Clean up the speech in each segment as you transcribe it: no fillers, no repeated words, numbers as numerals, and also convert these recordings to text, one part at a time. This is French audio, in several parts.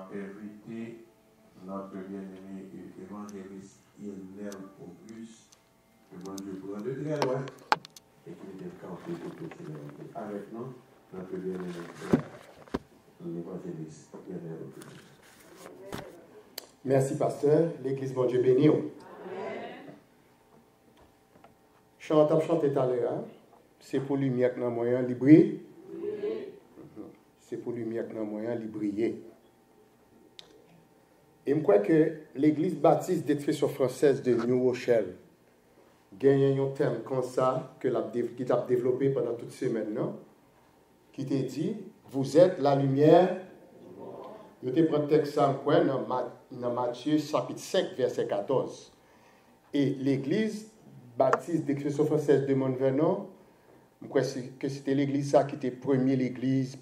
va inviter notre bien-aimé évangéliste Yelnel Auguste, que bon Dieu prend de très loin, et qu'il est campé pour tout cela. Avec nous, notre bien-aimé frère, l'évangéliste Yelnel Auguste. Merci, pasteur. L'église, bon Dieu béni. Chante tout à l'heure. C'est pour lumière que nous moyen de briller. C'est pour lumière que nous moyen de briller. Et je crois que l'église baptiste d'expression française de New Rochelle gagne un thème comme ça que qui a développé pendant toute semaine, non? Qui t'a dit, vous êtes la lumière. Je te prends le texte dans Matthieu chapitre 5, verset 14. Et l'église baptiste d'expression française de Mont-Vernon, je crois que c'était l'église ça qui était première église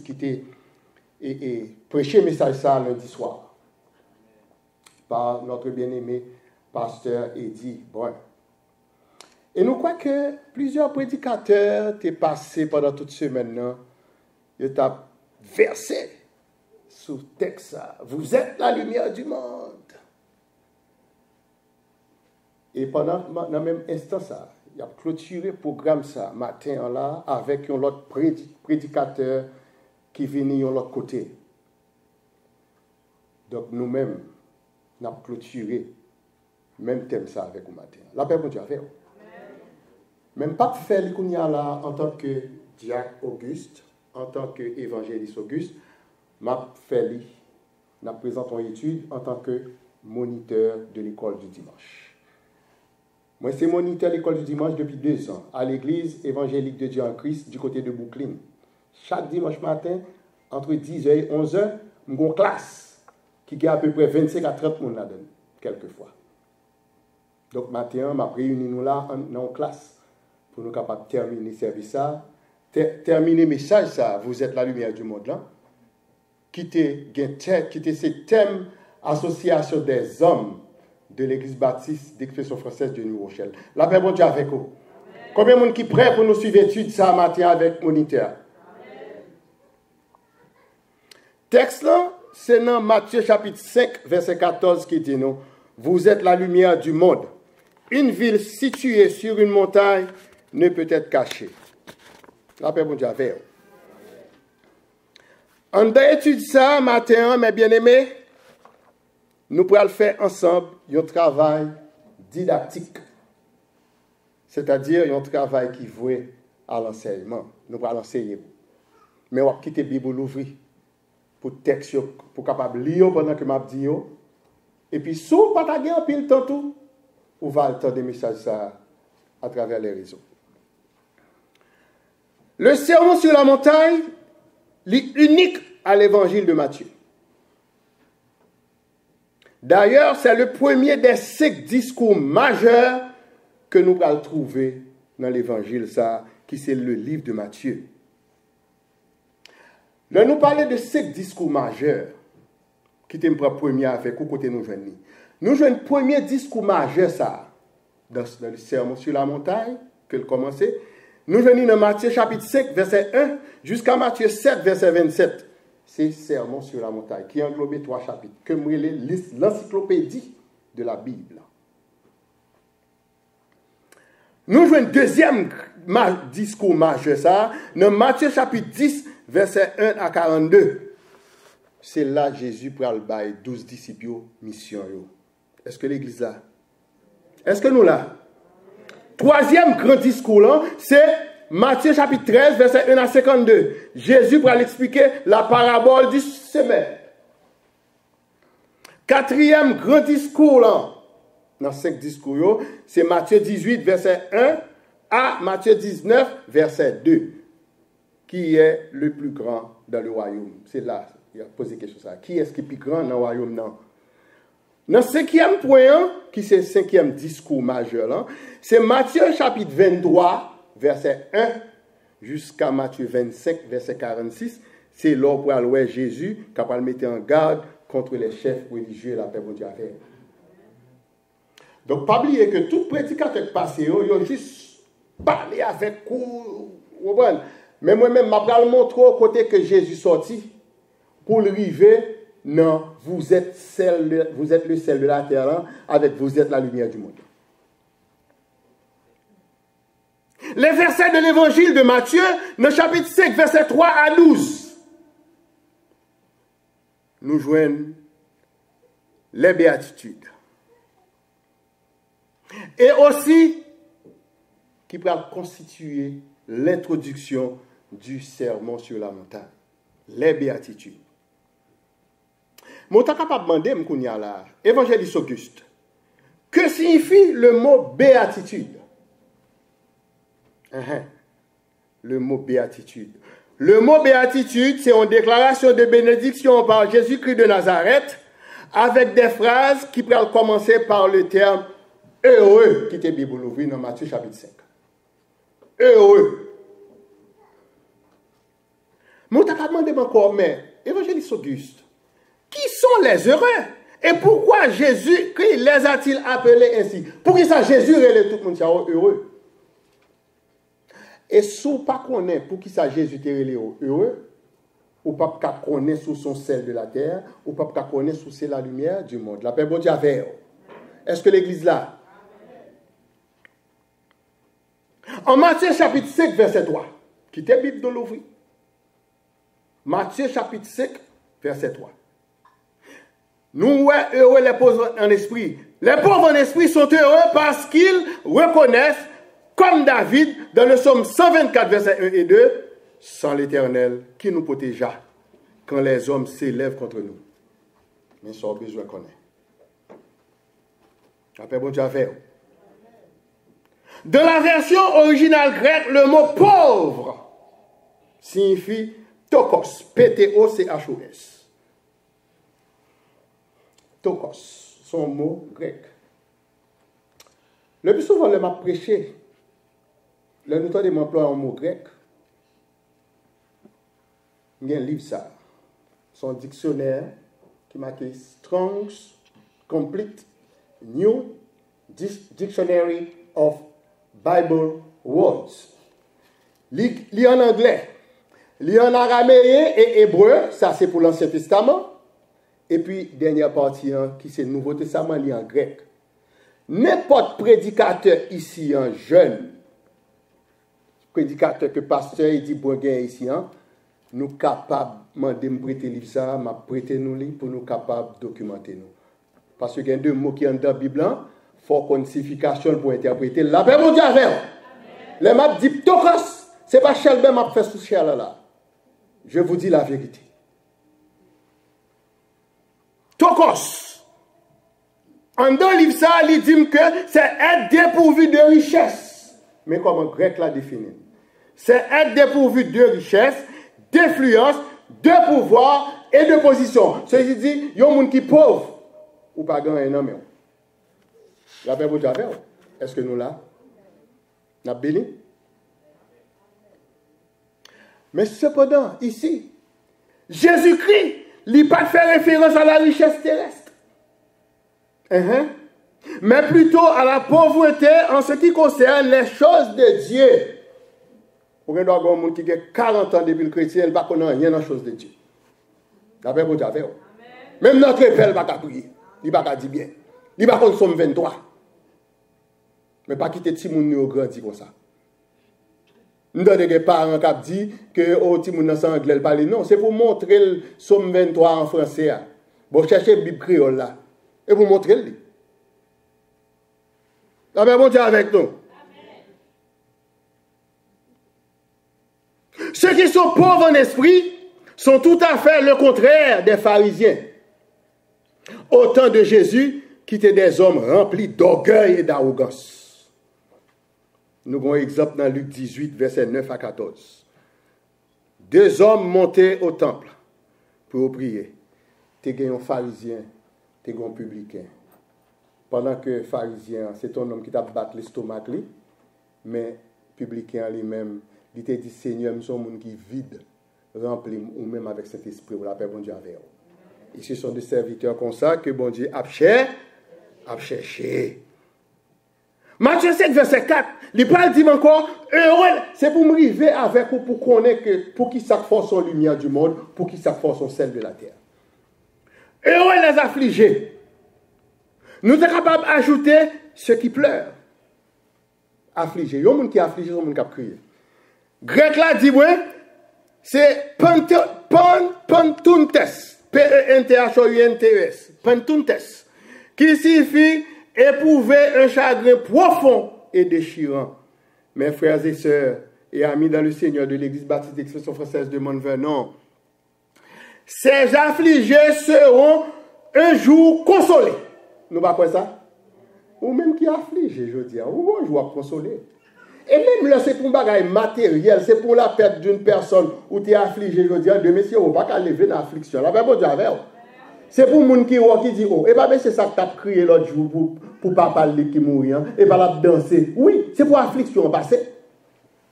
qui était prêché le message ça lundi soir par notre bien-aimé pasteur Eddie Brun. Et nous croyons que plusieurs prédicateurs t'ont passé pendant toute semaine, ils t'ont versé sous texte ça. Vous êtes la lumière du monde. Et pendant le même instant ça, il a clôturé le programme ça matin là avec un autre prédicateur qui venait de l'autre côté. Donc nous-mêmes, nous avons clôturé le même thème ça avec vous matin. La paix pour Dieu avec vous. Même pas faire le kounya là en tant que diacre Auguste, en tant qu'évangéliste Auguste, m'a fait n'a présenté une étude en tant que moniteur de l'école du dimanche. Moi, c'est moniteur de l'école du dimanche depuis 2 ans à l'église évangélique de Dieu en Christ du côté de Brooklyn. Chaque dimanche matin, entre 10h et 11h, nous avons une classe qui a à peu près 25 à 30 personnes là-dedans, quelquefois. Donc, matin, je réunis nous là dans une classe pour nous capables de terminer le service ça, terminer le message ça, vous êtes la lumière du monde là, qui était ce thème association des hommes de l'église baptiste d'expression française de New Rochelle. La paix bon Dieu avec vous. Combien de monde qui est prêt pour nous suivre l'étude ça matin avec moniteur? Texte là, c'est dans Matthieu chapitre 5, verset 14 qui dit nous, vous êtes la lumière du monde. Une ville située sur une montagne ne peut être cachée. La paix bon Dieu avec vous. On a étudié ça matin, mes bien-aimés. Nous pourrons faire ensemble un travail didactique. C'est-à-dire un travail qui voué à l'enseignement. Nous pourrons l'enseigner. Mais on va quitter la Bible l'ouvrir pour texte, pour capable lire pendant que je dis. Et puis, si vous ne pouvez pas pile temps tout, vous allez entendre des messages à travers les réseaux. Le sermon sur la montagne est unique à l'évangile de Matthieu. D'ailleurs, c'est le premier des 5 discours majeurs que nous allons trouver dans l'évangile, ça, qui c'est le livre de Matthieu. Là, nous parlons de 5 discours majeurs, qui est le premier avec au côté nous jeunes. Nous jouons le premier discours majeur, ça, dans le sermon sur la montagne, que le commencer. Nous venons dans Matthieu chapitre 5, verset 1, jusqu'à Matthieu 7, verset 27. C'est Sermon sur la montagne, qui englobe 3 chapitres, que moi l'encyclopédie de la Bible. Nous jouons un deuxième discours majeur, ça, dans Matthieu chapitre 10, verset 1 à 42. C'est là Jésus prend le bail 12 disciples, mission. Est-ce que l'église là? Est-ce que nous là? Troisième grand discours là, c'est Matthieu chapitre 13, verset 1 à 52. Jésus va expliquer la parabole du semeur. Quatrième grand discours là, dans 5 discours, c'est Matthieu 18, verset 1 à Matthieu 19, verset 2. Qui est le plus grand dans le royaume? C'est là, il a posé quelque chose. Qui est-ce qui est plus grand dans le royaume? Non. Dans le 5e point, qui c'est le 5e discours majeur, là, c'est Matthieu chapitre 23, verset 1, jusqu'à Matthieu 25, verset 46. C'est là pour aller Jésus, capable de mettre en garde contre les chefs religieux, la paix pour Dieu. Donc, pas oublier que tout prédicateur passé, il a juste parlé avec vous. Mais moi-même, je vais montrer au côté que Jésus sorti pour arriver non, vous êtes le sel de la terre, hein, avec vous êtes la lumière du monde. Les versets de l'évangile de Matthieu, dans le chapitre 5, versets 3 à 12, nous joignent les béatitudes. Et aussi, qui peut constituer l'introduction du sermon sur la montagne. Les béatitudes. Je suis capable de demander, là, évangéliste Auguste, que signifie le mot béatitude? Le mot béatitude. Le mot béatitude, c'est une déclaration de bénédiction par Jésus-Christ de Nazareth, avec des phrases qui peuvent commencer par le terme heureux, qui est Bible ouverte dans Matthieu chapitre 5. Heureux. Mais on t'a demandé encore, mais évangéliste Auguste, qui sont les heureux? Et pourquoi Jésus-Christ les a-t-il appelés ainsi? Pour qui ça Jésus relève tout le monde heureux? Et si vous ne connaissez pas pour qui ça Jésus est heureux, ou pas connaître sous son sel de la terre, ou pas connaître sous c'est la lumière du monde. La paix bon Dieu avec. Est-ce que l'église là? En Matthieu chapitre 5, verset 3, qui était Bible de l'ouvrir. Matthieu chapitre 5, verset 3. Nous, heureux les pauvres en esprit. Les pauvres en esprit sont heureux parce qu'ils reconnaissent, comme David, dans le psaume 124, verset 1 et 2, sans l'Éternel qui nous protégea quand les hommes s'élèvent contre nous. Mais ça a besoin qu'on ait. Après, bon Dieu a fait. Dans la version originale grecque, le mot pauvre signifie tokos, P-T-O-C-H-O-S. Tokos, son mot grec. Le plus souvent, le m'a prêché, le nous de m'emploie un mot grec. Il y a un livre ça, son dictionnaire qui marque Strong's Complete New Dictionary of Bible Words. Lit en anglais, lit en araméen et hébreu, ça c'est pour l'Ancien Testament. Et puis, dernière partie, hein, qui c'est le Nouveau Testament, lit en grec. N'importe prédicateur ici, un jeune prédicateur que pasteur, il dit, bon, ici, hein, nous capables de me prêter livre ça, m'a prêté nous livre pour nous capables de documenter nous. Parce qu'il y a deux mots qui sont dans la Bible, il faut qu'on signification pour interpréter. La paix mon Dieu avec. Les maps dit tokos, c'est pas Shelben m'a fait sous Shell là. Je vous dis la vérité. Tokos. En dans le livre ça, il dit que c'est être dépourvu de richesse. Mais comment grec l'a défini? C'est être dépourvu de richesse, d'influence, de pouvoir et de position. C'est-à-dire, il y a un monde qui est pauvre ou pas gagné un homme. La paix pour Dieu avec. Est-ce que nous là? Nous béni? Mais cependant, ici, Jésus-Christ, il n'a pas fait référence à la richesse terrestre. Mais plutôt à la pauvreté en ce qui concerne les choses de Dieu. Pour qu'il y ait un monde qui a 40 ans depuis le chrétien, il ne connaît rien dans les choses de Dieu. La paix pour Dieu avec. Même notre père, il ne va pas prier. Il ne va pas dire bien. Il ne va pas Somme 23. Mais pas quitter tout le monde grandi comme ça. Nous avons des parents qui disent que oh, tout le monde dans anglais parle. Non, c'est pour montrer le Somme 23 en français. Bon, cherchez la Bible créole là. Et vous montrer le. La paix pour Dieu avec nous. Ceux qui sont pauvres en esprit sont tout à fait le contraire des pharisiens. Au temps de Jésus, qui étaient des hommes remplis d'orgueil et d'arrogance. Nous avons un exemple dans Luc 18, versets 9 à 14. Deux hommes montaient au temple pour prier. T'es un pharisien, t'es un publicain. Pendant que pharisien, c'est un homme qui t'a battu l'estomac, mais publicain lui-même, il t'a dit, Seigneur, nous sommes un monde qui est vide, rempli, ou même avec cet esprit, ou la paix, bon Dieu, avec eux. Et ce sont des serviteurs comme ça que bon Dieu a cherché. Matthieu 7, verset 4, il parle dit encore, heureux, c'est pour me river avec vous, pour connaître que, pour qui ça force son lumière du monde, pour qui ça force son sel de la terre. Heureux les affligés. Nous sommes capables d'ajouter ceux qui pleurent. Affligés. Il y a des gens qui sont affligés, il y a des gens qui ont crié. Grec là dit, ouais, c'est pantuntes. P-E-N-T-H-O-U-N-T-E-S. Pantuntes. Qui signifie éprouver un chagrin profond et déchirant. Mes frères et sœurs et amis dans le Seigneur de l'Église baptiste d'Expression française de Mont-Vernon, ces affligés seront un jour consolés. Nous ne pas quoi ça? Ou même qui affligé, je veux dire, ou un jour consolé. Et même là, c'est pour un bagage matériel, c'est pour la perte d'une personne où tu es affligé, je veux dire, de messieurs, on ne va pas lever dans l'affliction. La Bible dit avec. C'est pour les gens qui disent, oh, et bien c'est ça que tu as crié l'autre jour pour ne pas parler qui mourit, hein, et pas la danser. Oui, c'est pour l'affliction passée.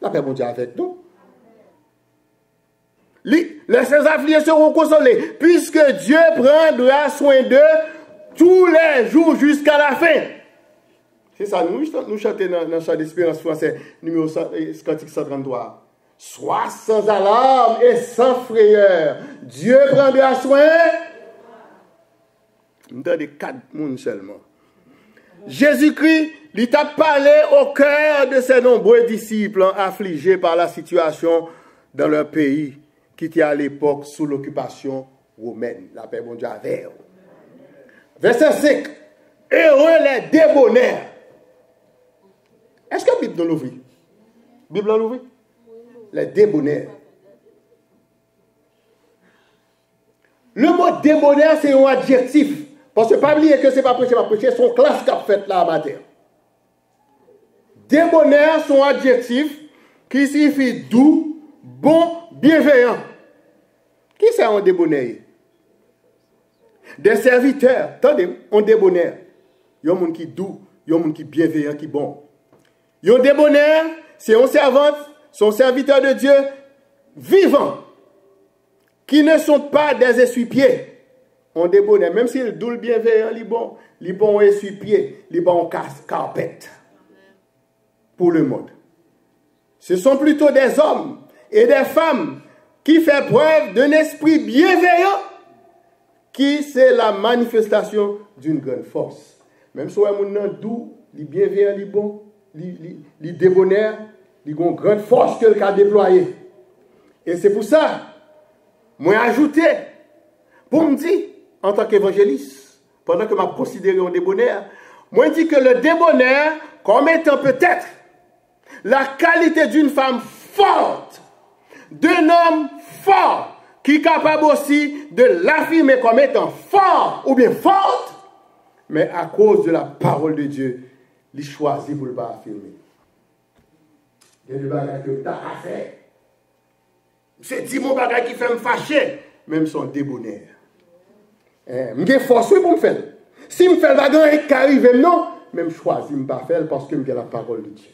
La paix bon Dieu avec nous. Les affligés seront consolés, puisque Dieu prendra soin d'eux tous les jours jusqu'à la fin. C'est ça, nous chantons dans le chant d'espérance français, numéro cantique 133. Sois sans alarme et sans frayeur. Dieu prendra soin. Nous avons 4 personnes seulement. Jésus-Christ, il t'a parlé au cœur de ses nombreux disciples affligés par la situation dans leur pays qui était à l'époque sous l'occupation romaine. La paix, bon Dieu, avec. Verset 5. Heureux les débonnaires. Est-ce que la Bible nous l'ouvre? La Bible nous l'ouvre? Les débonnaires. Le mot débonnaire, c'est un adjectif. Parce que pas oublier que ce n'est pas prêcher, son classe qu'a fait là matin. Débonnaire, son adjectif qui signifie doux, bon, bienveillant. Qui c'est un débonnaire? Des serviteurs. Attendez, un débonnaire. Il y a un monde qui est doux, il y a un monde qui est bienveillant, qui est bon. Il y a un débonnaire, c'est un servant, son serviteur de Dieu vivant, qui ne sont pas des essuie-pieds. On débonnaire, même s'il est doux, bienveillant, il est bon essuie-pieds, il est bon carpette pour le monde. Ce sont plutôt des hommes et des femmes qui font preuve d'un esprit bienveillant, qui c'est la manifestation d'une grande force. Même si on est doux, il est bienveillant, il est bon, il est débonnaire, il a une grande force qu'il a déployée. Et c'est pour ça, moi ajouté, pour me dire, en tant qu'évangéliste, pendant que je considère un débonnaire, moi je dis que le débonnaire, comme étant peut-être la qualité d'une femme forte, d'un homme fort, qui est capable aussi de l'affirmer comme étant fort ou bien forte, mais à cause de la parole de Dieu, il choisit pour ne pas affirmer. Il y a des bagages que tu as fait. C'est dit mon bagage qui fait me fâcher, même son débonnaire. Je suis forcé pour me faire. Si je fais le bagage qui arrive, non, même choisi de ne pas faire parce que j'ai la parole de Dieu.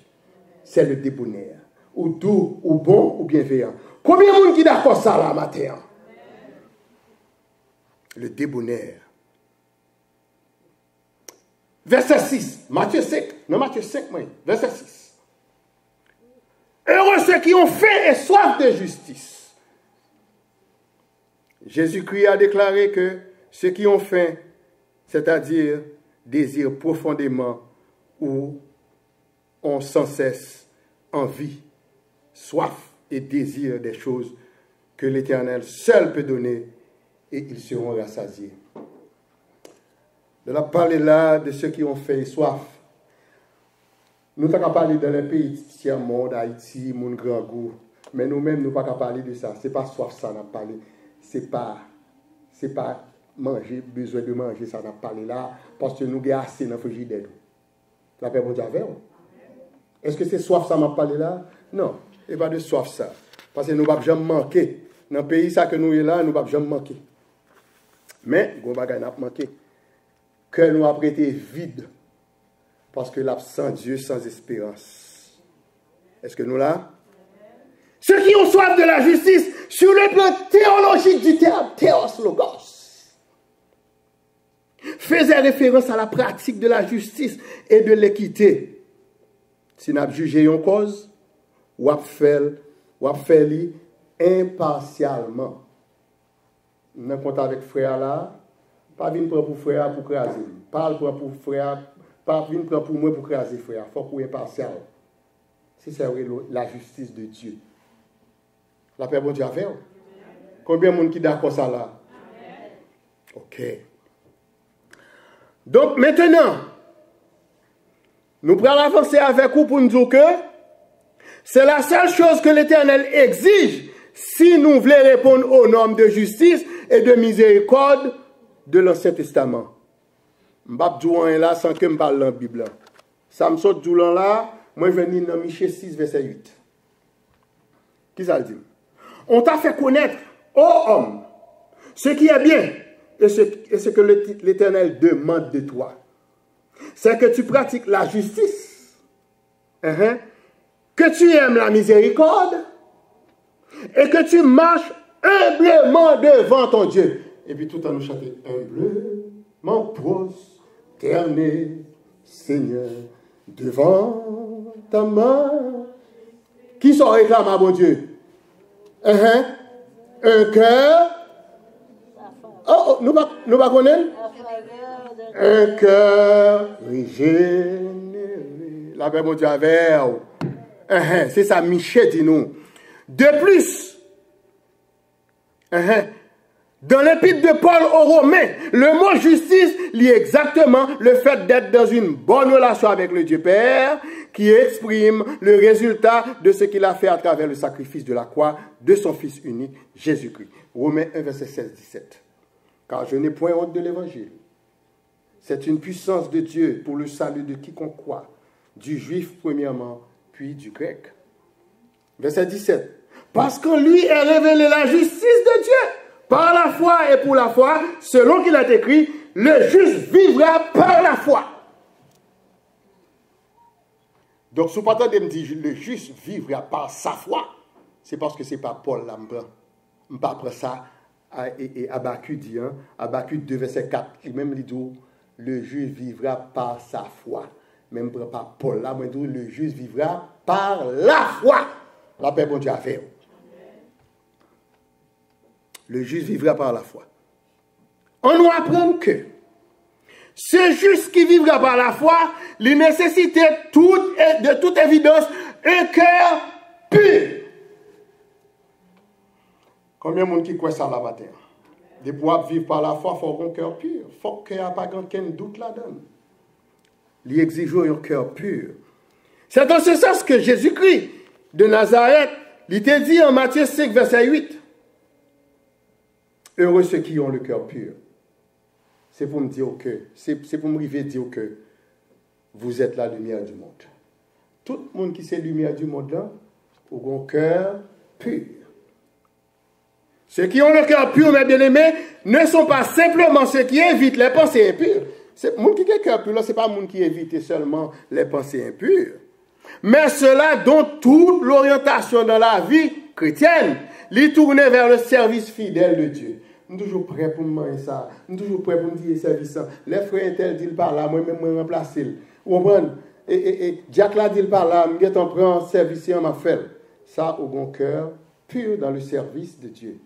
C'est le débonnaire. Ou doux, ou bon, ou bienveillant. Combien de monde qui est d'accord ça là matin? Le débonnaire. Verset 6. Matthieu 5. Non, Matthieu 5, moi. Verset 6. Heureux ceux qui ont faim et soif de justice. Jésus-Christ a déclaré que ceux qui ont faim, c'est-à-dire désirent profondément ou ont sans cesse envie, soif et désir des choses que l'Éternel seul peut donner, et ils seront rassasiés. De la parler là de ceux qui ont faim et soif. Nous n'avons pas parlé dans les pays tiers monde, Haïti, mon grand goût, mais nous-mêmes, nous n'avons pas parler de ça. Ce n'est pas soif, ça n'a pas parlé. Ce n'est pas manger, besoin de manger, ça n'a pas parlé là, parce que nous avons assez dans le frigidaire. La paix, bon Dieu, avec. Est-ce que c'est soif, ça m'a parlé là? Non, il n'y a pas de soif, ça. Parce que nous ne pouvons jamais manquer. Dans le pays ça que nous sommes là, nous ne pouvons jamais manquer. Mais, nous n'avons pas manqué. Que nous avons été vide. Parce que l'absent Dieu sans espérance. Est-ce que nous là? Ceux qui ont soif de la justice, sur le plan théologique du terme, théos logos, faisaient référence à la pratique de la justice et de l'équité. Si nous avons jugé une cause, ou avons fait impartialement. Nous avons compté avec frère là, Pas venir prendre pour frère pour craser. Pas prendre pour frère, pas venir prendre pour moi pour craser frère. Faut qu'on soit impartial. C'est ça la justice de Dieu. La paix bon Dieu a fait. Combien de monde qui d'accord ça là? OK. Donc maintenant, nous prenons avancer avec vous pour nous dire que c'est la seule chose que l'Éternel exige si nous voulons répondre aux normes de justice et de miséricorde de l'Ancien Testament. Je ne vais pas dire là sans que je parle dans la Bible. Ça me saute là, moi je viens dans Michée 6, verset 8. Qui ça dit? On t'a fait connaître, ô homme, ce qui est bien et ce que l'Éternel demande de toi. C'est que tu pratiques la justice, que tu aimes la miséricorde et que tu marches humblement devant ton Dieu. Et puis tout en nous chanter humblement prosterné, Seigneur, devant ta main. Qui s'en réclame à mon Dieu? Un cœur. Oh, nous ne connaissons pas. Un cœur régénéré. La paix, mon Dieu, avec. C'est ça, Michée dit nous. De plus, dans l'épître de Paul aux Romains, le mot justice lie exactement le fait d'être dans une bonne relation avec le Dieu Père, qui exprime le résultat de ce qu'il a fait à travers le sacrifice de la croix de son Fils unique, Jésus-Christ. Romains 1, verset 16-17. Car je n'ai point honte de l'évangile. C'est une puissance de Dieu pour le salut de quiconque croit, du juif premièrement, puis du grec. Verset 17. Parce qu'en lui est révélée la justice de Dieu, par la foi et pour la foi, selon qu'il a écrit, le juste vivra par la foi. Donc, si vous partez de me dire le juste vivra par sa foi, c'est parce que ce n'est pas Paul là, je ne pas après ça, et Habakkuk dit, Habakkuk 2, verset 4, il même dit, le juste vivra par sa foi. Même pas Paul là, mais le juste vivra par la foi. La paix, bon Dieu, a fait. Le juste vivra par la foi. On nous apprend que ce juste qui vivra par la foi, il nécessitait de toute évidence un cœur pur. Combien de monde qui croit ça là matin? De pouvoir vivre par la foi, il faut avoir un cœur pur. Il faut qu'il n'y ait pas aucun doute là-dedans. Il exige un cœur pur. C'est dans ce sens que Jésus-Christ de Nazareth, il était dit en Matthieu 5, verset 8. Heureux ceux qui ont le cœur pur. C'est pour me dire que, c'est pour me dire que vous êtes la lumière du monde. Tout le monde qui est la lumière du monde là, a un cœur pur. Ceux qui ont le cœur pur, mes bien-aimés, ne sont pas simplement ceux qui évitent les pensées impures. Le monde qui a le cœur pur, ce n'est pas le monde qui évite seulement les pensées impures. Mais ceux-là dont toute l'orientation dans la vie chrétienne, les tourner vers le service fidèle de Dieu. Nous sommes toujours prêts pour me ça. Nous sommes toujours prêts pour me dire service. Les frères tels disent par là, moi-même, je remplace. Vous comprenez? Et Jack là dit par là, je prends service en ma fait. Ça, au bon cœur, pur dans le service de Dieu.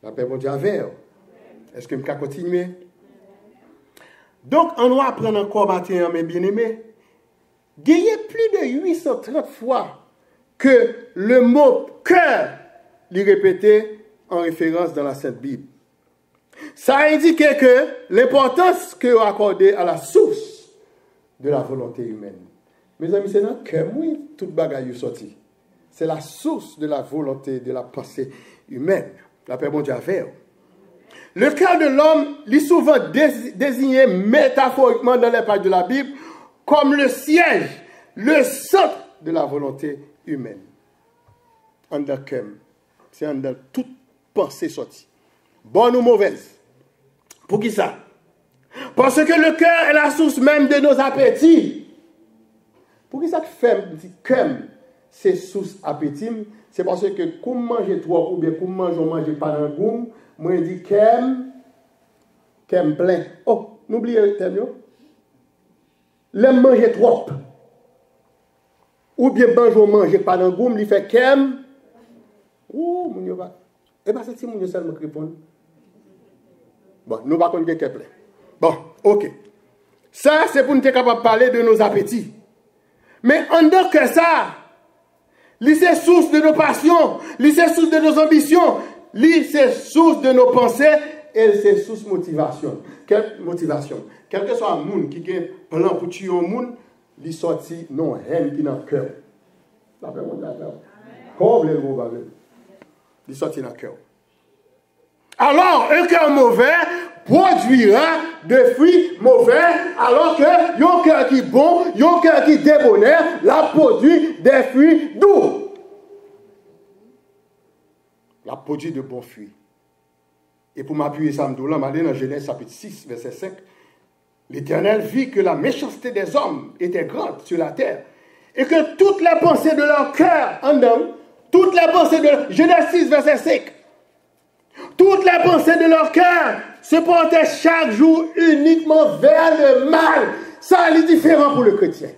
La paix, bon Dieu, avec. Est-ce que je peux continuer? Donc, on doit apprendre encore matin, mes bien-aimés. Il y a plus de 830 fois que le mot cœur est répété en référence dans la Sainte Bible. Ça indique que l'importance que vous accordez à la source de la volonté humaine. Mes amis, c'est dans le cœur, oui, toute bagaille est sortie. C'est la source de la volonté, de la pensée humaine. La paix, bon Dieu, avec. Le cœur de l'homme est souvent désigné métaphoriquement dans les pages de la Bible comme le siège, le centre de la volonté humaine. C'est dans toute pensée sortie. Bonne ou mauvaise. Pour qui ça? Parce que le cœur est la source même de nos appétits. Pour qui ça fait comme c'est source appétit? C'est parce que comme manger trop ou bien comme manger pas dans le goût, moi je dis qu'aime plein. Oh, n'oubliez le terme. L'aime manger trop. Ou bien manger pas dans le goût, il fait qu'aime. Ouh, mon yo va. Et bien c'est si mon yo seulement répond. Bon, nous ne connaissons pas plein. Bon, ok. Ça, c'est pour nous être capable de parler de nos appétits. Mais en dehors que ça, c'est source de nos passions, c'est source de nos ambitions, c'est source de nos pensées et c'est source de motivation. Quelle motivation? Quel que soit un monde qui a un plan pour tuer un monde, il sorti non haine qui est dans le cœur. La paix mondiale. Comme les mots, il sorti dans le cœur. Alors, un cœur mauvais produira des fruits mauvais, alors que un cœur qui est bon, un cœur qui est débonnaire, la produit des fruits doux. La produit de bons fruits. Et pour m'appuyer ça, je vais dans Genèse chapitre 6, verset 5. L'Éternel vit que la méchanceté des hommes était grande sur la terre, et que toutes les pensées de leur cœur, toutes les pensées de Genèse 6, verset 5, toutes les pensées de leur cœur se portaient chaque jour uniquement vers le mal. Ça, c'est différent pour le chrétien.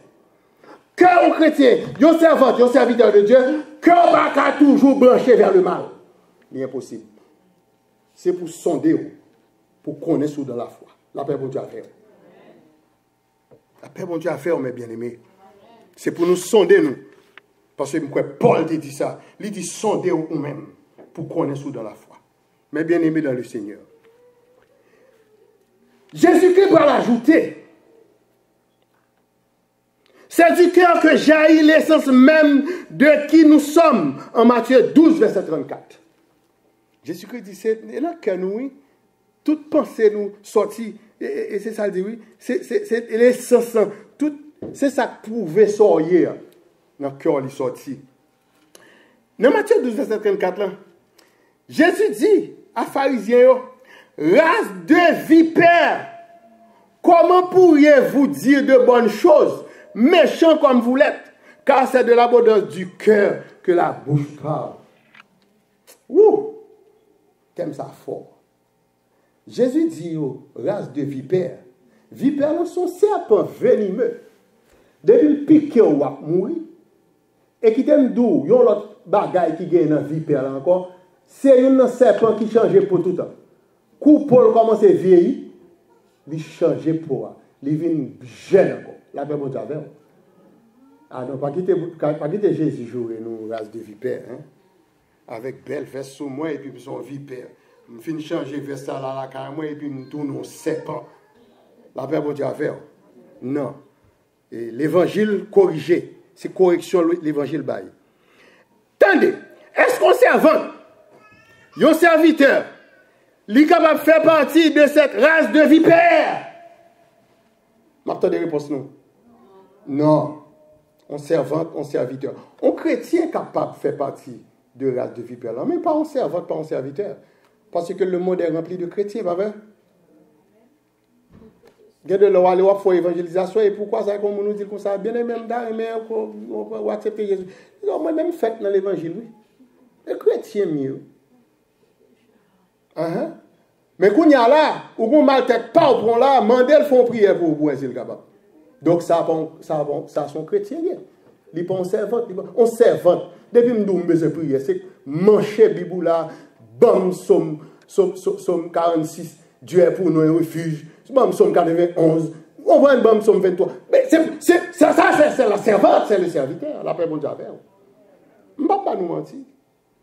Cœur au chrétien, un servant, un serviteur de Dieu, cœur pas toujours branché vers le mal. C'est impossible. C'est pour sonder, pour connaître dans la foi. La paix bon Dieu à faire. La paix bon Dieu à faire, mes bien-aimés. C'est pour nous sonder, nous. Parce que Paul dit ça. Il dit sonder vous-même pour connaître dans la foi. Mes bien-aimés dans le Seigneur. Jésus-Christ va l'ajouter. C'est du cœur que jaillit l'essence même de qui nous sommes. En Matthieu 12, verset 34. Jésus-Christ dit, c'est là que nous, toute pensée nous sortit, et c'est ça le dit, oui, c'est l'essence, c'est ça que pouvait sortir dans le cœur qui sorti. Dans Matthieu 12, verset 34, là, Jésus dit à pharisiens, race de vipères, comment pourriez-vous dire de bonnes choses, méchants comme vous l'êtes, car c'est de l'abondance du cœur que la bouche parle. Ouh! T'aimes ça fort. Jésus dit aux race de vipères. Vipères sont serpents venimeux. Depuis le piqué ou à mourir. Et qui t'aime d'où, yon l'autre bagaille qui gagne dans vipère encore, c'est un serpent qui change pour tout le temps. Quand Paul commence à vieillir, il change pour. Il vient jeune encore. La paix bon Dieu. Ah non, pas quitter Jésus jouer nous race de vipères, hein? Avec belle veste sur moi et puis son vipère. Je finis changer veste là la carrément et puis je tourne au serpent. La paix bon Dieu à faire. Non. Et l'évangile corrigé, c'est correction l'évangile bail. Attendez, est-ce qu'on servant, un serviteur, il est capable de faire partie de cette race de vipères? M'attends des réponses non. Non. On servante, on serviteur. On chrétien capable de faire partie de race de vipères là, mais pas en servante, pas en serviteur. Parce que le monde est rempli de chrétiens, pas vrai? Gade le aller faire évangélisation et pourquoi ça comme nous dit comme ça bien même mais on accepter Jésus. Non, moi même fait dans l'évangile oui. Les chrétiens mieux. Mais quand y a là, ou qu'on mal tête pas au prend là, mandel font prière pour vous s'il capable. Donc ça sont chrétiens bien. Ils pas on servante. Depuis nous besoin prier, c'est mancher Bible là, bam somme 46, Dieu est pour nous un refuge. Bam somme 91, on voit un bam somme 23. Mais c'est la servante, c'est le serviteur, la paix bon Dieu. On ne va pas nous mentir.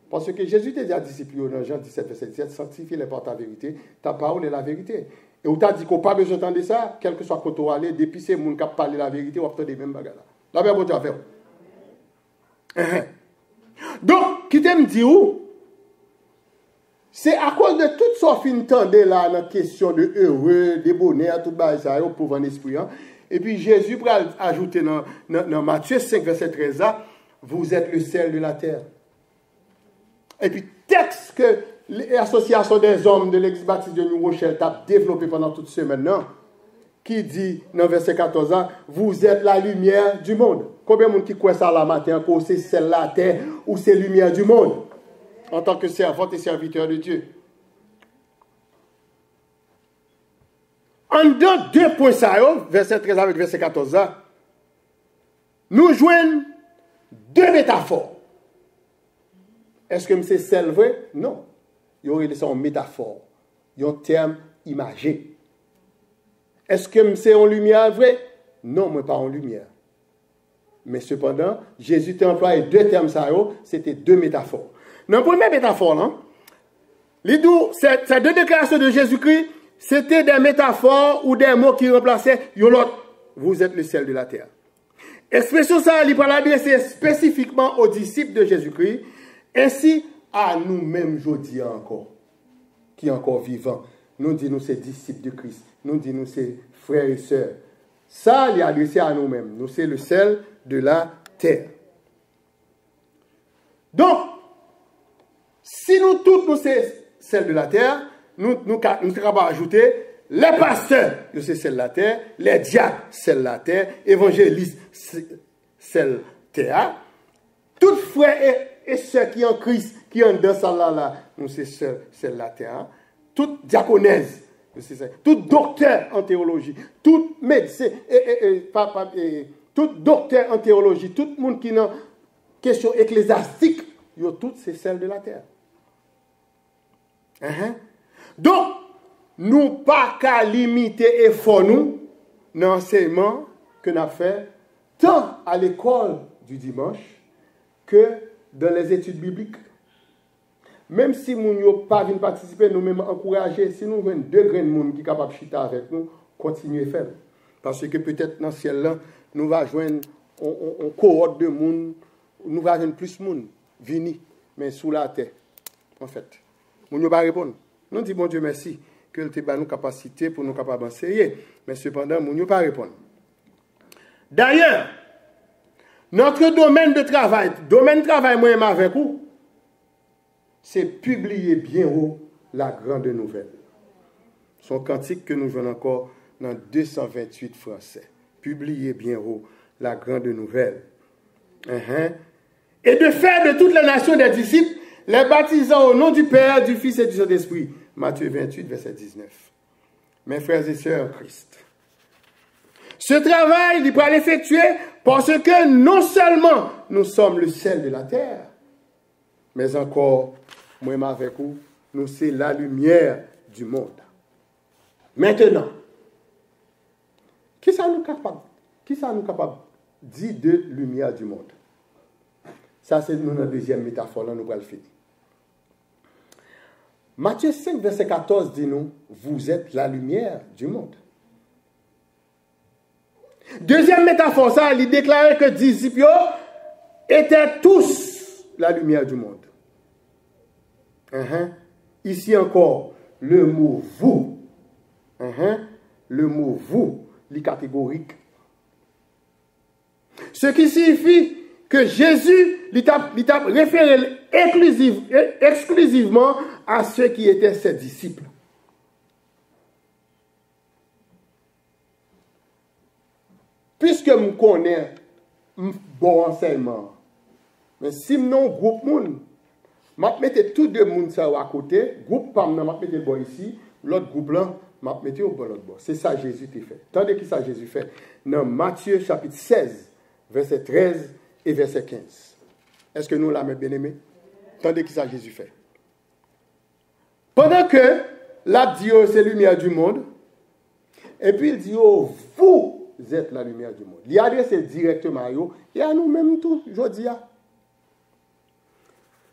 Parce que Jésus t'a dit à disciples dans Jean 17, verset 17, sanctifie les par ta vérité, ta parole est la vérité. Et on t'a dit qu'on n'a pas besoin d'entendre ça, quel que soit quand on aller, depuis ces gens qui parlent la vérité, on va faire des mêmes bagages. La paix bon Dieu. Donc, qui t'aime dire où? C'est à cause de tout ça fin tendait là dans la question de heureux, de bonheur, tout ça, pour un esprit. Hein? Et puis Jésus va ajouter dans Matthieu 5, verset 13, là, vous êtes le sel de la terre. Et puis, texte que l'association des hommes de l'église baptiste de New Rochelle a développé pendant toute semaine, non? Qui dit dans verset 14, là, vous êtes la lumière du monde. Combien de monde qui croit ça la matin, que c'est celle de la terre ou c'est lumière du monde? En tant que servante et serviteur de Dieu. En deux points, verset 13 avec verset 14, nous joignons deux métaphores. Est-ce que c'est celle vrai? Non. Il y aurait des métaphores. Il y a un terme imagée. Est-ce que c'est en lumière vrai? Non, moi pas en lumière. Mais cependant, Jésus t'a employé deux termes, c'était deux métaphores. Dans la première métaphore, là, ces deux déclarations de Jésus-Christ, c'était des métaphores ou des mots qui remplaçaient l'autre. Vous êtes le sel de la terre. Expression ça, il va l'adresser spécifiquement aux disciples de Jésus-Christ, ainsi à nous-mêmes, je dis encore, qui encore vivants. Nous disons ces disciples de Christ. Nous disons ces frères et sœurs. Ça, il est adressé à nous-mêmes. Nous, c'est le sel de la terre. Donc, si nous tous, nous, c'est sel de la terre, nous devons ajouter les pasteurs, c'est sel de la terre, les diacres, sel de la terre, évangélistes, sel de la terre. Tous frères et sœurs qui en Christ, qui en dans ça là, nous, c'est sel de la terre. Toutes diaconaises, tout docteur en théologie, tout médecin, tout docteur en théologie, tout le monde qui a une question ecclésiastique, tout c'est celle de la terre. Donc, nous pas qu'à limiter effort nous dans l'enseignement que nous avons fait, tant à l'école du dimanche que dans les études bibliques. Même si nous n'avons pas venir participer, nous même encourager, si nous avons deux grains de monde qui sont capables de chiter avec nous, continuez à faire. Parce que peut-être dans ce ciel-là, nous allons joindre une cohorte de monde, nous allons joindre plus de monde, venir, mais sous la terre, en fait. Nous ne pas répondre. Nous disons, bon Dieu, merci, que nous avons nos capacités pour nous capables d'enseigner, mais cependant, nous ne pas répondre. D'ailleurs, notre domaine de travail, moi avec vous, c'est publier bien haut la grande nouvelle. Son cantique que nous jouons encore dans 228 français. Publier bien haut la grande nouvelle. Et de faire de toutes les nations des disciples, les baptisant au nom du Père, du Fils et du Saint-Esprit. Matthieu 28, verset 19. Mes frères et sœurs en Christ. Ce travail, il va l'effectuer parce que non seulement nous sommes le sel de la terre, mais encore, moi avec vous, nous c'est la lumière du monde. Maintenant, qui ça nous capable dit de lumière du monde? Ça c'est notre deuxième métaphore, là nous allons le finir. Matthieu 5, verset 14 dit nous, vous êtes la lumière du monde. Deuxième métaphore, ça, il déclarait que les disciples étaient tous la lumière du monde. Ici encore, le mot vous. Le mot vous, il est catégorique. Ce qui signifie que Jésus il a référé exclusivement à ceux qui étaient ses disciples. Puisque je connais bon enseignement, mais si non groupe monde, je mette tout deux monde ça à côté, groupe pas je mette le bon ici, l'autre groupe là, je mette au bon l'autre bord. C'est ça Jésus t'a fait. Tandis que ça Jésus fait dans Matthieu chapitre 16, verset 13 et verset 15. Est-ce que nous l'avons bien aimé? Tandis que ça Jésus fait. Pendant que là dit c'est lumière du monde, et puis il dit oh, vous êtes la lumière du monde. Il a adressé directement à eux et à nous-mêmes tout, je dis.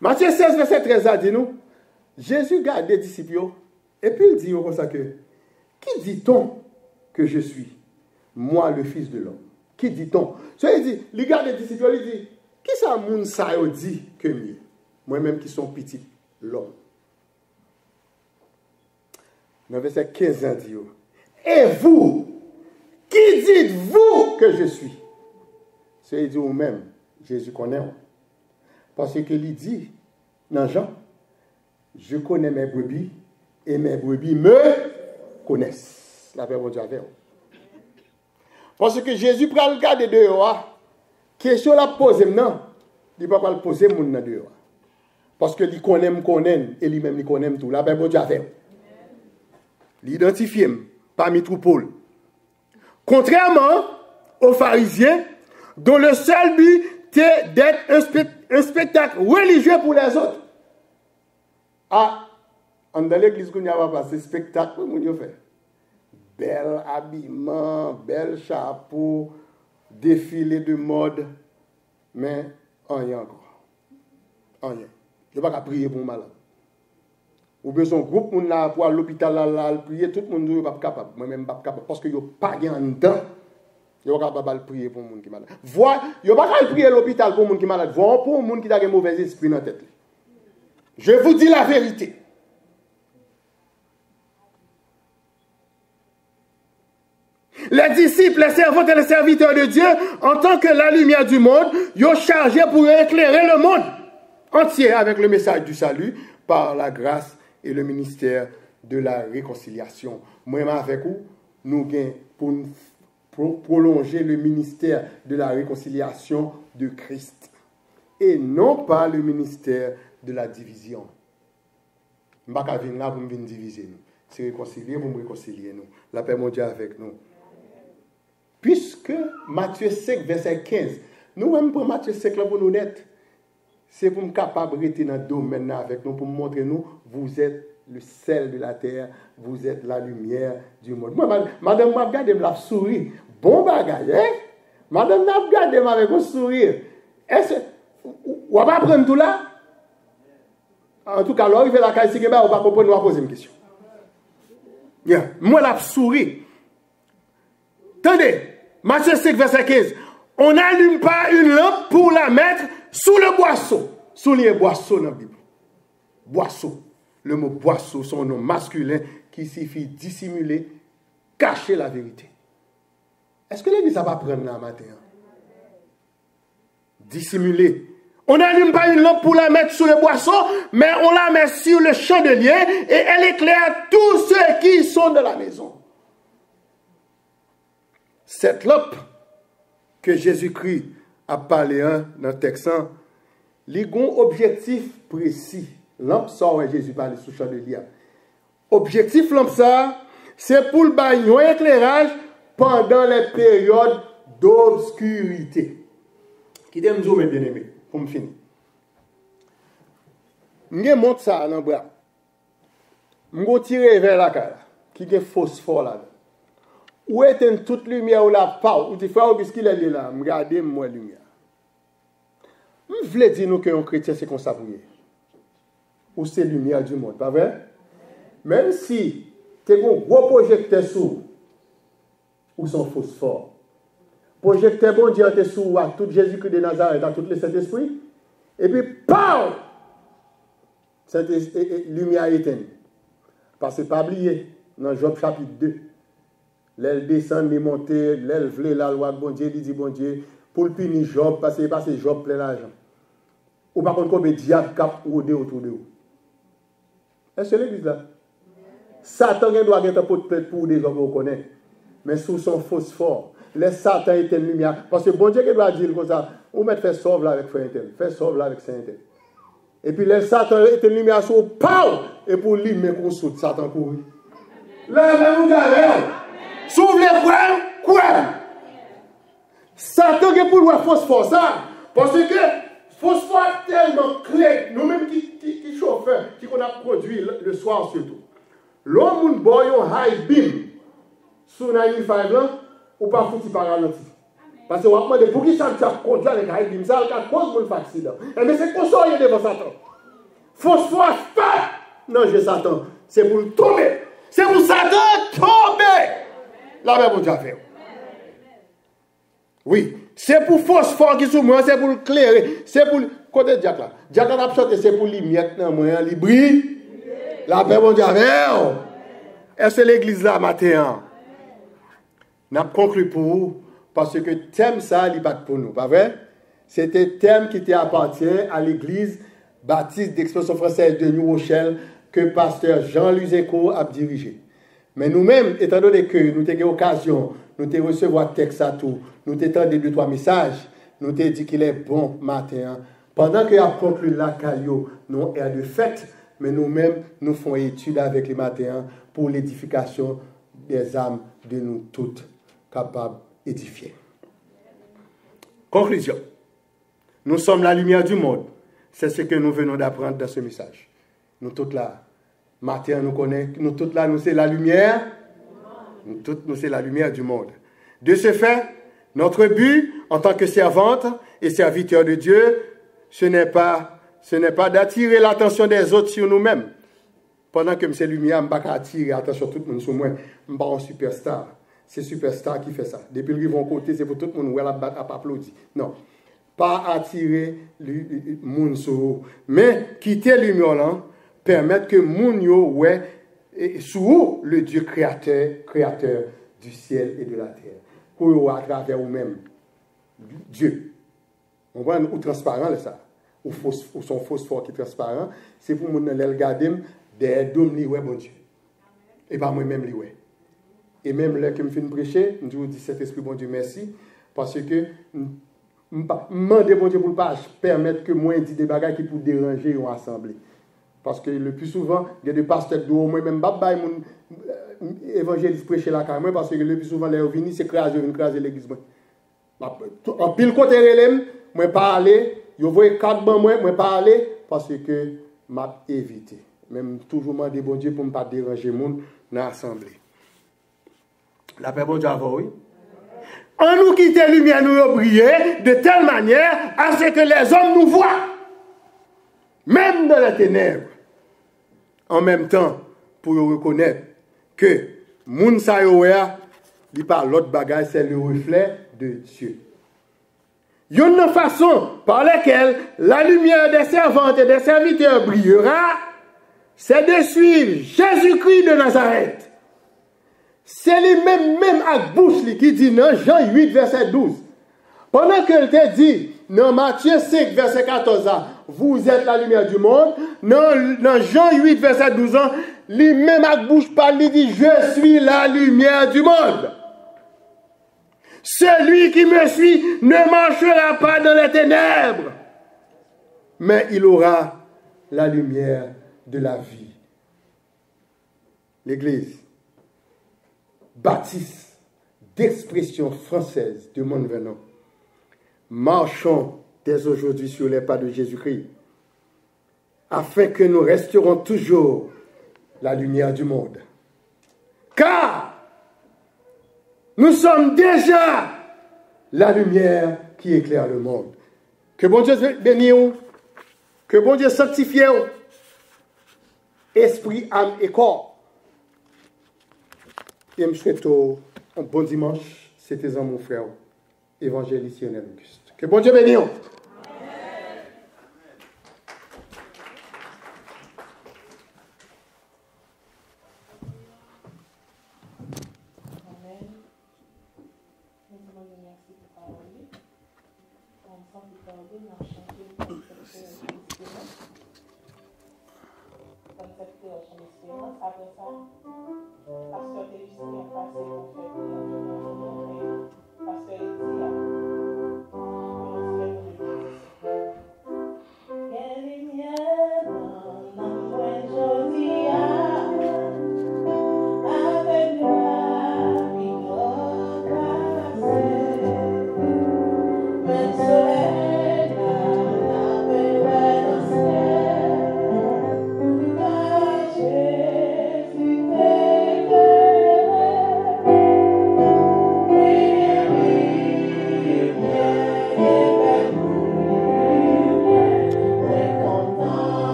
Matthieu 16, verset 13 a dit nous, Jésus garde des disciples et puis il dit comme ça que, qui dit-on que je suis? Moi, le Fils de l'homme. Qui dit-on? So, il dit, il garde des disciples, il dit, qui ça moun sa yo dit que mieux? Moi-même qui sont petits, l'homme. Dans verset 15, il dit, et vous, qui dites-vous que je suis? C'est il dit vous-même, Jésus connaît. Parce qu'il dit, dans Jean, je connais mes brebis et mes brebis me connaissent. La paix de Dieu avec vous. Parce que Jésus prend le garde dehors, question la pose maintenant, il ne va pas le poser mon dehors. Parce que il connaît, et lui-même il connaît tout. La paix de Dieu avec vous. L'identifie parmi troupeau. Contrairement aux pharisiens, dont le seul but était d'être un spectacle religieux pour les autres. En dans l'église qu'on y a passé spectacle, mon Dieu fait. Bel habillement, bel chapeau, défilé de mode, mais rien encore. Rien. Je ne vais pas prier pour malade. Ou bien son groupe moun là pour à l'hôpital là prier, tout le monde n'est pas capable. Moi-même pas capable parce que yo pas en dedans. Yo pas capable prier pour monde qui malade. Vois, yo pas capable prier à l'hôpital pour monde qui malade. Vois pour monde qui a un mauvais esprit dans la tête. Je vous dis la vérité. Les disciples, les servantes et les serviteurs de Dieu, en tant que la lumière du monde, ils sont chargés pour éclairer le monde entier avec le message du salut par la grâce et le ministère de la réconciliation. Moi, avec vous, nous avons pour prolonger le ministère de la réconciliation de Christ et non pas le ministère de la division. Je ne vais pas venir là pour nous diviser. C'est réconcilier pour nous réconcilier. La paix mondiale avec nous. Puisque Matthieu 5, verset 15, nous-mêmes pour Matthieu 5, là, pour nous net, c'est pour nous capables de rester dans le domaine avec nous, pour montrer nous, vous êtes le sel de la terre, vous êtes la lumière du monde. Moi, madame m'a regardé, me l'a souri. Bon bagage, hein? Madame m'a regardé avec un sourire. Est-ce que vous va prendre tout là? En tout cas, là, il fait la caille, si vous ne va pas comprendre, on va poser une question. Yeah. Moi, l'a souri. Attendez, Matthieu 5, verset 15. On n'allume pas une lampe pour la mettre sous le boisseau. Soulignez boisseau dans la Bible. Boisseau. Le mot boisseau, c'est un nom masculin qui signifie dissimuler, cacher la vérité. Est-ce que l'église va pas prendre là matin? Dissimuler. On n'allume pas une lampe pour la mettre sous le boisseau, mais on la met sur le chandelier et elle éclaire tous ceux qui sont dans la maison. Cette lampe que Jésus-Christ a parlé dans le texte, il y a un objectif précis. Lampe ça, ouais, Jésus parle sous le chandelier. Objectif lampe ça, c'est pour le baigner un éclairage pendant les périodes d'obscurité. Qui t'aime dire, mes bien-aimés, pour me finir. Je monte ça dans le bras. Je tire vers la cara, qui est phosphore là. Où est toute lumière ou la part? Ou tu fais qu'est-ce qu'il est là? Regardez moi lumière. Je voulais dire nous que un chrétien c'est comme ça pour lui. Ou c'est lumière du monde, pas vrai? Même si tu as un gros projecteur sous ou son phosphore. Projecteur bon Dieu est sous à tout Jésus-Christ de Nazareth, à tout le Saint-Esprit. Et puis, pow! Cette lumière éteinte. Parce que pas oublier, dans Job chapitre 2, l'elle descend, les montées, l'elle voulait la loi de bon Dieu, il dit bon Dieu, pour le punir Job, parce que Job plein d'argent. Ou par contre, comme diable cap rôder autour de vous. Est-ce que l'église là? Satan doit être peut-être pour des hommes qu'on connaît. Mais sous son phosphore, les Satan est une lumière. Parce que bon Dieu qui doit dire comme ça, ou mettre faire sauve là avec frère intel, faire sauve là avec saint intel. Et puis les Satan est une lumière sur pow! Et pour lui, mais qu'on saute, Satan courir. Là, vous avez. S'ouvre les quoi? Satan est pour le phosphore, ça. Parce que phosphore tellement clé, nous-mêmes qui chauffeurs, qui qu'on a produit le soir surtout. L'homme boy un high beam sur 95 là, ou pas foutu par ralenti. Parce que on va demander pour qui ça t'a conduit avec high beam, ça a cause de accident. Mais c'est qu'on sort devant Satan. Phosphore fait. Non, je Satan, c'est pour tomber. C'est pour Satan tomber. La même Dieu a fait. Oui, c'est pour phosphore qui sous moi, c'est pour éclairer, c'est pour côté Jack là. Jack a chanté c'est pour lumière dans moi, il brille. La paix mon Dieu a fait. Est-ce que l'église là matin? N'a conclu pour vous parce que thème ça il pas pour nous, pas vrai? C'était thème qui appartient à l'église baptiste d'expression française de New Rochelle que pasteur Jean Luzeco a dirigé. Mais nous-mêmes, étant donné que nous avons eu l'occasion, nous avons recevoir texte à tout, nous avons eu 2-3 messages, nous avons dit qu'il est bon matin. Pendant qu'il a conclu la caillou, nous est de fête, mais nous-mêmes, nous faisons étude avec les matins pour l'édification des âmes de nous toutes capables d'édifier. Conclusion. Nous sommes la lumière du monde. C'est ce que nous venons d'apprendre dans ce message. Nous toutes là. Matin, nous connaissons, nous tous là, nous c'est la lumière. Nous tous, nous c'est la lumière du monde. De ce fait, notre but, en tant que servante et serviteur de Dieu, ce n'est pas d'attirer l'attention des autres sur nous-mêmes. Pendant que M. Lumière, je ne vais pas attirer l'attention de tout le monde sur moi. Je ne suis pas un superstar. C'est superstar qui fait ça. Depuis qu'ils vont côté, c'est pour tout le monde où elle a applaudi. Non. Pas attirer le monde sur vous. Mais quitter le lumière, permettre que moun yo ouais sous le Dieu créateur du ciel et de la terre. Pour yo à travers vous-même. Dieu. On voit ou transparent ça. Ou son phosphore qui est transparent. C'est pour moun nan regarder des dômes li ouais bon Dieu. Et pas moi-même li ouais. Et même là que me fin prêcher, je vous dis cet esprit bon Dieu merci parce que demande bon Dieu pour pas permettre que moi dis des bagages qui pour déranger une assemblée. Parce que le plus souvent, il y a des pasteurs qui ont même pas mon évangéliste prêcher la carrière parce que le plus souvent les venus c'est craser l'église. En pile côté relève, moi parler, yo voyez quatre ban moi parler parce que m'a évité. Même toujours demander bon Dieu pour ne pas déranger monde dans l'assemblée. La paix bon Dieu avant, oui. En nous quitter la lumière, nous briller de telle manière à ce que les hommes nous voient. Même dans les ténèbres. En même temps, pour reconnaître que moun sa yo li pas l'autre bagage, c'est le reflet de Dieu. Une façon par laquelle la lumière des servantes et des serviteurs brillera, c'est de suivre Jésus-Christ de Nazareth. C'est lui-même avec bouche qui dit dans Jean 8, verset 12. Pendant qu'elle te dit, dans Matthieu 5, verset 14, vous êtes la lumière du monde. Dans Jean 8, verset 12, lui-même avec bouche parle, il dit, je suis la lumière du monde. Celui qui me suit ne marchera pas dans les ténèbres, mais il aura la lumière de la vie. L'Église baptiste d'expression française de monde venant. Marchons dès aujourd'hui sur les pas de Jésus-Christ, afin que nous resterons toujours la lumière du monde. Car nous sommes déjà la lumière qui éclaire le monde. Que bon Dieu bénisse, que bon Dieu sanctifie, esprit, âme et corps. Et je souhaite un bon dimanche. C'était mon frère, évangéliste Lionel Auguste. Que bon Dieu bénisse. Après ça,